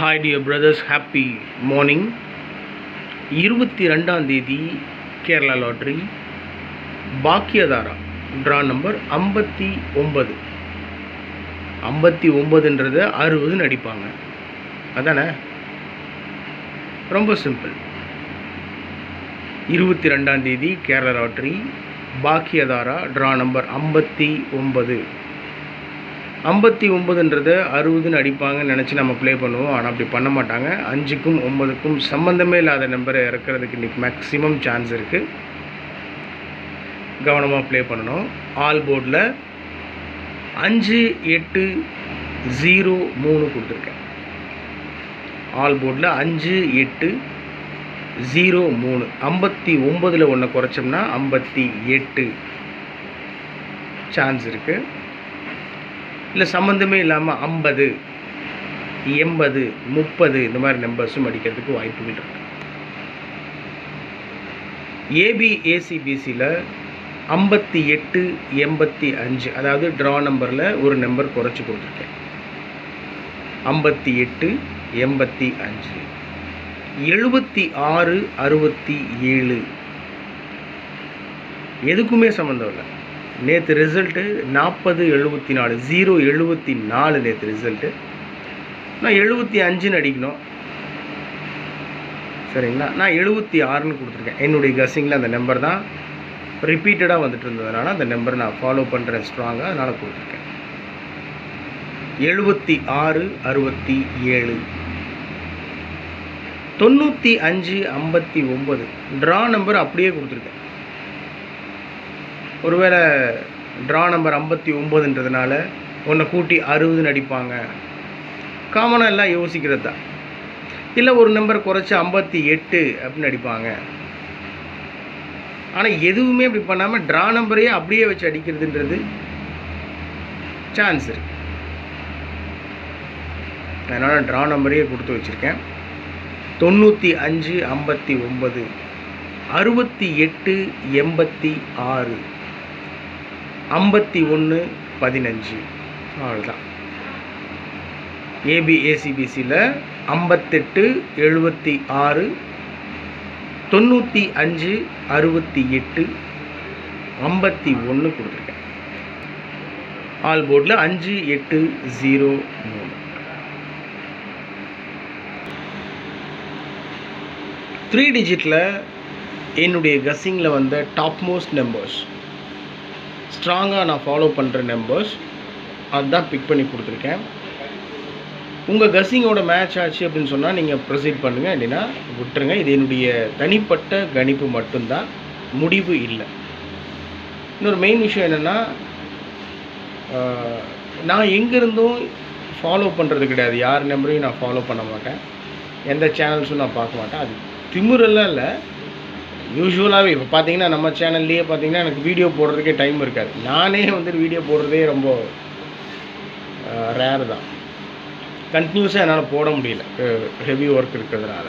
Hi dear brothers, happy morning. 22ஆம் தேதி Kerala lottery பாக்கியதாரா draw number 59. 59ன்றத 60ன்னு அடிப்பாங்க, அதானே? ரொம்ப சிம்பிள். 22ஆம் தேதி கேரளா லாட்ரி பாக்கியதாரா ட்ரா நம்பர் 59. 59ன்றதை 60ன்னு அடிப்பாங்கன்னு நினச்சி நம்ம ப்ளே பண்ணுவோம். ஆனால் அப்படி பண்ண மாட்டாங்க. 5க்கும் 9க்கும் சம்மந்தமே இல்லாத நம்பரை இறக்கிறதுக்கு இன்றைக்கி மேக்ஸிமம் சான்ஸ் இருக்குது. கவனமாக ப்ளே பண்ணணும். ஆல் போர்டில் 5803 கொடுத்துருக்கேன். ஆல் போர்டில் 5803. 59ல் ஒன்று குறைச்சோம்னா 58 சான்ஸ் இருக்குது. இல்லை சம்மந்தமே இல்லாமல் 50, 80, 30 இந்த மாதிரி நம்பர்ஸும் அடிக்கிறதுக்கு வாய்ப்புகள் இருக்குது. ஏபிஏசிபிசியில் 58, 85, அதாவது ட்ரா நம்பரில் ஒரு நம்பர் குறைச்சி கொடுத்துருக்கேன். 58, 85, 76, 67 எதுக்குமே சம்மந்தம் இல்லை. நேற்று ரிசல்ட்டு 40, 74, 074 நேற்று ரிசல்ட்டு. நான் 75ன்னு அடிக்கணும், சரிங்களா? நான் 76ன்னு கொடுத்துருக்கேன். என்னுடைய கஸ்ஸிங்கில் அந்த நம்பர் தான் ரிப்பீட்டடாக வந்துட்டு இருந்ததுனால அந்த நம்பரை நான் ஃபாலோ பண்ணுறேன் ஸ்ட்ராங்காக, அதனால் கொடுத்துருக்கேன். 76, 67, 95, 59 ட்ரா நம்பர் அப்படியே கொடுத்துருக்கேன். ஒருவேளை ட்ரா நம்பர் 59ன்றதுனால ஒன்றை கூட்டி 60ன்னு அடிப்பாங்க, காமனாக எல்லாம் யோசிக்கிறது தான். இல்லை ஒரு நம்பர் குறைச்சி 58 அப்படின்னு அடிப்பாங்க. ஆனால் எதுவுமே அப்படி பண்ணாமல் ட்ரா நம்பரையே அப்படியே வச்சு அடிக்கிறதுன்றது சான்ஸ் இருக்கு. அதனால் ட்ரா நம்பரையே கொடுத்து வச்சுருக்கேன். 95, 59, 68, 86, 51, 15 அவ்வளோதான். ஏபிஏசிபிசியில் 58, 76, 95, 68, 51 கொடுத்துருக்கேன். ஆல் போர்டில் 5803. 3 டிஜிட்டில் என்னுடைய கஸ்ஸிங்கில் வந்த டாப் மோஸ்ட் நம்பர்ஸ், ஸ்ட்ராங்காக நான் ஃபாலோ பண்ணுற நம்பர்ஸ், அதுதான் பிக் பண்ணி கொடுத்துருக்கேன். உங்கள் கஸ்ஸிங்கோட மேட்ச் ஆச்சு அப்படின்னு சொன்னால் நீங்கள் ப்ரொசீட் பண்ணுங்கள், இல்லைன்னா விட்டுருங்க. இது என்னுடைய தனிப்பட்ட கணிப்பு மட்டும்தான், முடிவு இல்லை. இன்னொரு மெயின் விஷயம் என்னென்னா, நான் எங்கேருந்தும் ஃபாலோ பண்ணுறது கிடையாது. யார் நம்பரையும் நான் ஃபாலோ பண்ண மாட்டேன், எந்த சேனல்ஸும் நான் பார்க்க மாட்டேன். அது திமுறெல்லாம் இல்லை. யூஸ்வலாகவே இப்போ பார்த்தீங்கன்னா நம்ம சேனல்லையே பார்த்தீங்கன்னா எனக்கு வீடியோ போடுறதுக்கே டைம் இருக்காது. நானே வீடியோ போடுறதே ரொம்ப ரேர் தான். கண்டினியூஸாக என்னால் போட முடியல, ஹெவி ஒர்க் இருக்கிறதுனால.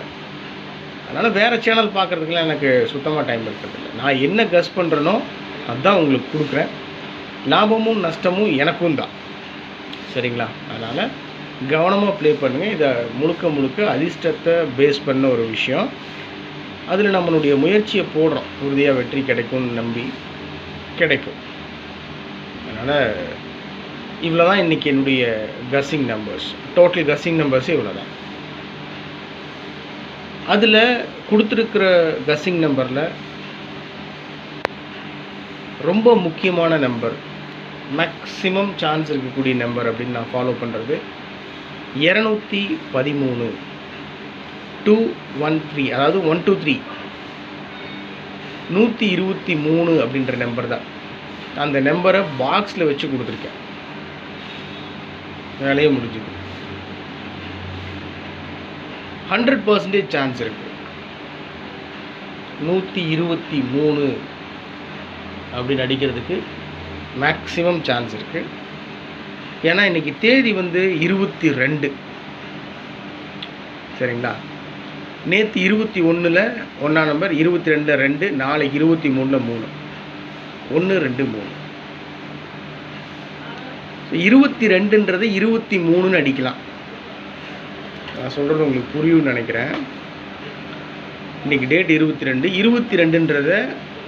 அதனால் வேறு சேனல் பார்க்குறதுக்குலாம் எனக்கு சுத்தமாக டைம் இருக்கிறதில்ல. நான் என்ன கஸ் பண்ணுறேனோ அதுதான் உங்களுக்கு கொடுக்குறேன். லாபமும் நஷ்டமும் எனக்கும் தான், சரிங்களா? அதனால் கவனமாக ப்ளே பண்ணுங்கள். இதை முழுக்க அதிர்ஷ்டத்தை பேஸ் பண்ண ஒரு விஷயம். அதில் நம்மளுடைய முயற்சியை போடுறோம், உறுதியாக வெற்றி கிடைக்கும்னு நம்பி கிடைக்கும். அதனால் இவ்வளோ தான் இன்றைக்கி என்னுடைய கஸ்ஸிங் நம்பர்ஸ். டோட்டல் கஸ்ஸிங் நம்பர்ஸே இவ்வளோ தான். அதில் கொடுத்துருக்கிற கஸ்ஸிங் நம்பரில் ரொம்ப முக்கியமான நம்பர், மேக்ஸிமம் சான்ஸ் இருக்கக்கூடிய நம்பர் அப்படின்னு நான் ஃபாலோ பண்ணுறது 213, 213, அதாவது 123, 123 அப்படின்ற நம்பர் தான். அந்த நம்பரை பாக்ஸில் வச்சு கொடுத்துருக்கேன், வேலையே முடிஞ்சுது. 100% சான்ஸ் இருக்குது. 123 அப்படின்னு அடிக்கிறதுக்கு மேக்ஸிமம் சான்ஸ் இருக்குது. ஏன்னா இன்றைக்கி தேதி 22, சரிங்களா? நேற்று 21ல் 1ஆம் நம்பர், 22ல் 2, நாளைக்கு 23ல் 3, 1, 2, 3. 22ன்றது 23ன்னு அடிக்கலாம். நான் சொல்கிறது உங்களுக்கு புரியும்னு நினைக்கிறேன். இன்றைக்கி டேட் 22. 22ன்றதை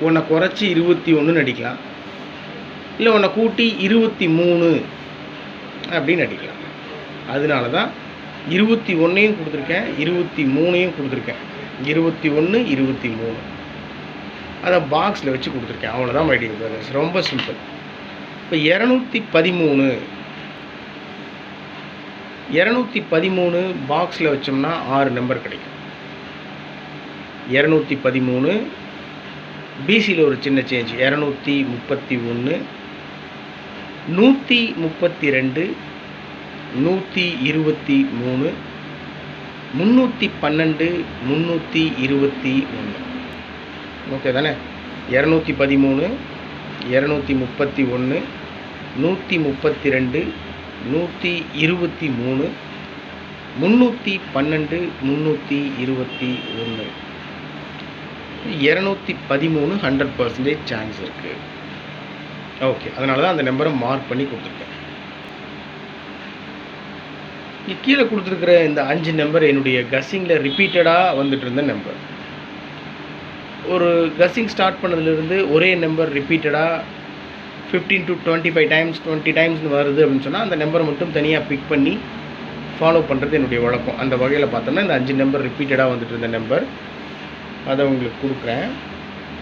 ஒன்றை குறைச்சி 21ன்னு அடிக்கலாம், இல்லை ஒன்றை கூட்டி 23 அப்படின்னு அடிக்கலாம். அதனால தான் 21ஐயும் கொடுத்துருக்கேன், 23ஐயும் கொடுத்துருக்கேன். 21, 23 அதை பாக்ஸில் வச்சு கொடுத்துருக்கேன். அவ்வளோதான் மை டியர் பிரதர்ஸ், ரொம்ப சிம்பிள். இப்போ 213 பாக்ஸில் வச்சோம்னா 6 நம்பர் கிடைக்கும். 213 பிசியில் ஒரு சின்ன சேஞ்ச், 231, 132, 123, 312, 321. ஓகே தானே? 213, 231, 132, 123, 312, 321. 213 100% சான்ஸ் இருக்குது. ஓகே, அதனால தான் அந்த நம்பரை மார்க் பண்ணி கொடுத்துருக்கேன். கீழே கொடுத்துருக்கிற இந்த 5 நம்பர் என்னுடைய கஸ்ஸிங்கில் ரிப்பீட்டடாக வந்துட்டு இருந்த நம்பர். ஒரு கஸ்ஸிங் ஸ்டார்ட் பண்ணதுலேருந்து ஒரே நம்பர் ரிப்பீட்டடாக 15 to 25 டைம்ஸ் 20 டைம்ஸ் வருது அப்படின்னு சொன்னால் அந்த நம்பரை மட்டும் தனியாக பிக் பண்ணி ஃபாலோ பண்ணுறது என்னுடைய வழக்கம். அந்த வகையில் பார்த்தோம்னா இந்த 5 நம்பர் ரிப்பீட்டடாக வந்துட்டு இருந்த நம்பர், அதை உங்களுக்கு கொடுக்குறேன்,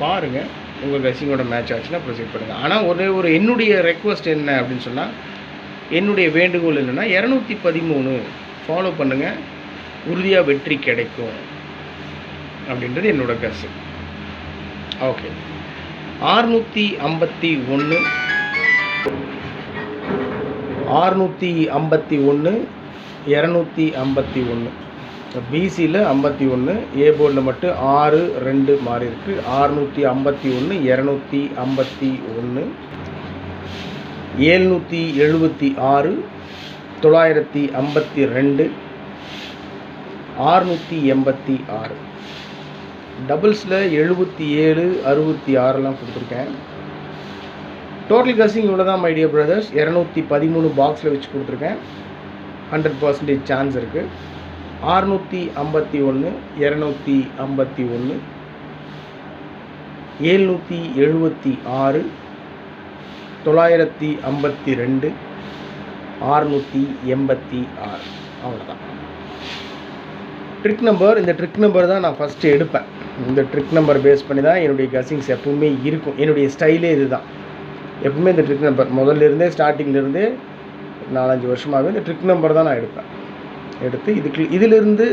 பாருங்கள். உங்கள் கஸ்ஸிங்கோட மேட்ச் ஆச்சுன்னா ப்ரொசீட் பண்ணுங்கள். ஆனால் ஒரு என்னுடைய ரெக்வஸ்ட் என்ன அப்படின்னு சொன்னால், என்னுடைய வேண்டுகோள் என்னென்னா 213 ஃபாலோ பண்ணுங்கள், உறுதியாக வெற்றி கிடைக்கும் அப்படின்றது என்னோடய கஸ்ஸு. ஓகே, 651, 251, பிசியில் 51, ஏ போர்டில் மட்டும் 6, 2 மாறி இருக்குது. 651, 251, 776, 952, 686. டபுள்ஸில் 77, 66 கொடுத்துருக்கேன். டோட்டல் கஸ்ஸிங் இவ்வளோ தான் மை டியர் பிரதர்ஸ். 213 பாக்ஸில் வச்சு கொடுத்துருக்கேன். 100% சான்ஸ் இருக்குது. 651, 251, 776, 952, 686. அவ்வளோதான் ட்ரிக் நம்பர். இந்த ட்ரிக் நம்பர் தான் நான் ஃபஸ்ட்டு எடுப்பேன். இந்த ட்ரிக் நம்பர் பேஸ் பண்ணி தான் என்னுடைய கஸ்ஸிங்ஸ் எப்பவுமே இருக்கும். என்னுடைய ஸ்டைலே இது தான். எப்பவுமே இந்த ட்ரிக் நம்பர் முதல்லேருந்தே ஸ்டார்டிங்லேருந்தே 4-5 வருஷமாகவே இந்த ட்ரிக் நம்பர் தான் நான் எடுப்பேன். எடுத்து இதிலிருந்து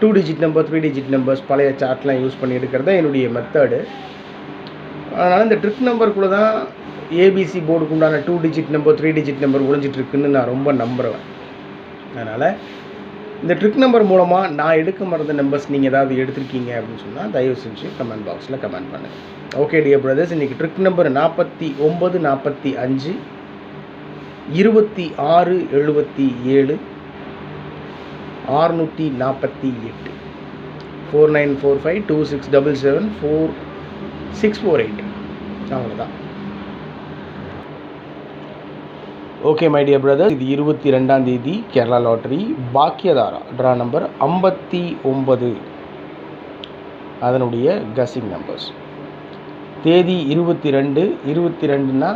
2 டிஜிட் நம்பர், 3 டிஜிட் நம்பர்ஸ், பழைய சார்ட்லாம் யூஸ் பண்ணி எடுக்கிறது தான் என்னுடைய மெத்தடு. அதனால் இந்த ட்ரிக் நம்பருக்குள்ளே தான் ஏபிசி போர்டுக்கு உண்டான 2 டிஜிட் நம்பர், 3 டிஜிட் நம்பர் ஒழிஞ்சிட்ருக்குன்னு நான் ரொம்ப நம்புகிறேன். அதனால் இந்த ட்ரிக் நம்பர் மூலமாக நான் எடுக்க மறந்த நம்பர்ஸ் நீங்கள் ஏதாவது எடுத்திருக்கீங்க அப்படின்னு சொன்னால் தயவு செஞ்சு கமெண்ட் பாக்ஸில் கமெண்ட் பண்ணுங்கள். ஓகே டியர் பிரதர்ஸ், இன்றைக்கி ட்ரிக் நம்பர் 49, 45, 26, 77, 648, 4945, 2677, 4648. அவ்வளோதான். ஓகே மை டியர் பிரதர், இது 22ஆம் தேதி கேரளா லாட்டரி பாக்கியதாரா ட்ரா நம்பர் 59, அதனுடைய கஸ்ஸிங் நம்பர்ஸ். தேதி 22, 22ன்னா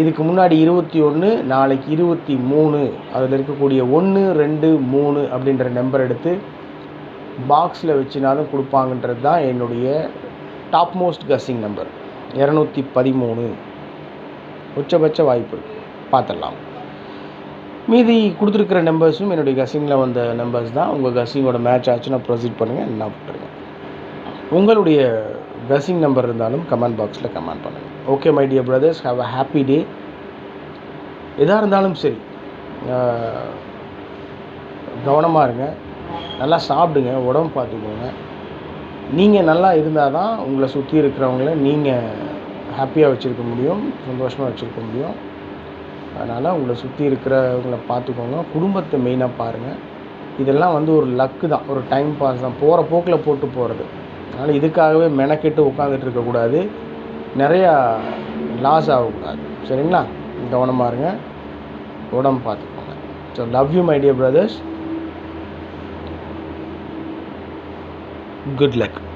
இதுக்கு முன்னாடி 21, நாளைக்கு 23, அதில் இருக்கக்கூடிய 1, 2, 3 அப்படின்ற நம்பர் எடுத்து பாக்ஸில் வச்சுனாலும் கொடுப்பாங்கன்றது தான் என்னுடைய டாப் மோஸ்ட் கஸ்ஸிங் நம்பர். 213 உச்சபட்ச வாய்ப்பு இருக்குது, பார்த்துடலாம். மீதி கொடுத்துருக்கிற நம்பர்ஸும் என்னுடைய கஸ்ஸிங்கில் வந்த நம்பர்ஸ் தான். உங்கள் கஸ்ஸிங்கோட மேட்ச் ஆச்சுன்னா ப்ரொசீட் பண்ணுங்கள், என்ன போட்டுருங்க. உங்களுடைய கஸ்ஸிங் நம்பர் இருந்தாலும் கமெண்ட் பாக்ஸில் கமெண்ட் பண்ணுங்கள். Okay my dear brothers, have a happy day. எதாக இருந்தாலும் சரி கவனமாக இருங்க, நல்லா சாப்பிடுங்க, உடம்பு பார்த்துக்கோங்க. நீங்கள் நல்லா இருந்தால் தான் உங்களை சுற்றி இருக்கிறவங்கள நீங்கள் ஹாப்பியாக வச்சுருக்க முடியும், சந்தோஷமாக வச்சுருக்க முடியும். அதனால் உங்களை சுற்றி இருக்கிறவங்கள பார்த்துக்கோங்க, குடும்பத்தை மெயினாக பாருங்கள். இதெல்லாம் ஒரு லக்கு தான், ஒரு டைம் பாஸ் தான், போகிற போக்கில் போட்டு போகிறது. அதனால் இதுக்காகவே மெனக்கெட்டு உட்காந்துட்டு இருக்கக்கூடாது, நிறையா லாஸ் ஆகக்கூடாது. சரிங்களா? கவனமாக இருங்க, உடம்பு பார்த்துக்கோங்க. So love you my dear brothers. Good luck.